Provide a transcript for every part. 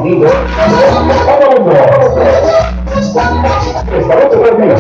sonido. ¡Vámonos! Esta noche termina.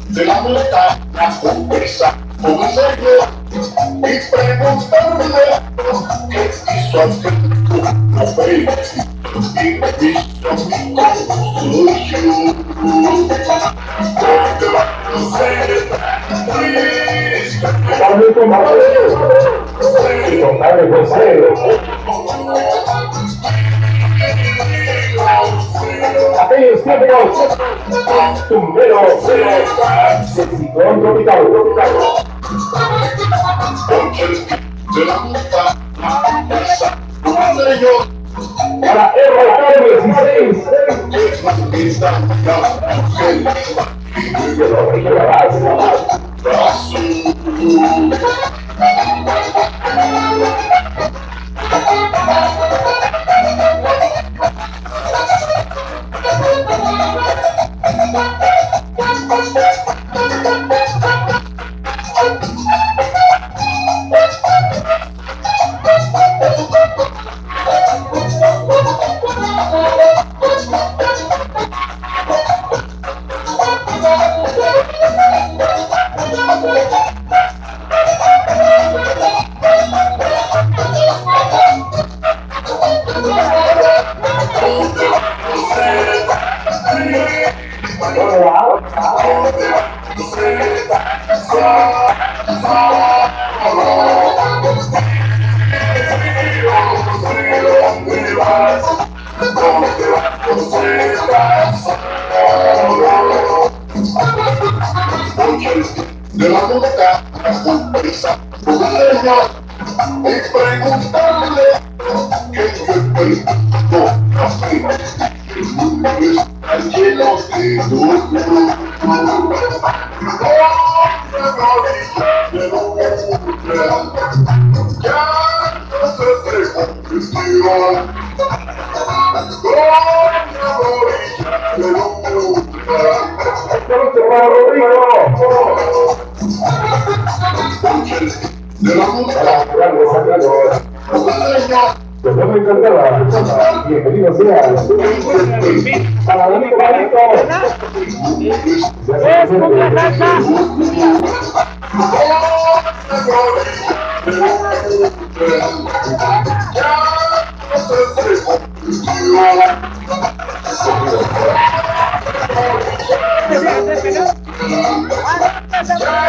De la montaña conversa con el Señor y preguntarle qué hizo hacer tu fe y hizo mi construcción. ¿Dónde va a ser triste? Dale con y contarle con cero. Aquellos tiempos, tumbero, sexicón tropical. De la montaña conversa con el Señor. Para RK16, de lo que llevarás. De la montaña conversa con el Señor y preguntarle qué fue perdido así. El mundo está lleno de dolor. De locura, ya no se convirtió. De locura. De la montaña Pues no me encantaba. Bienvenido sea. Para el amigo Marito. Ya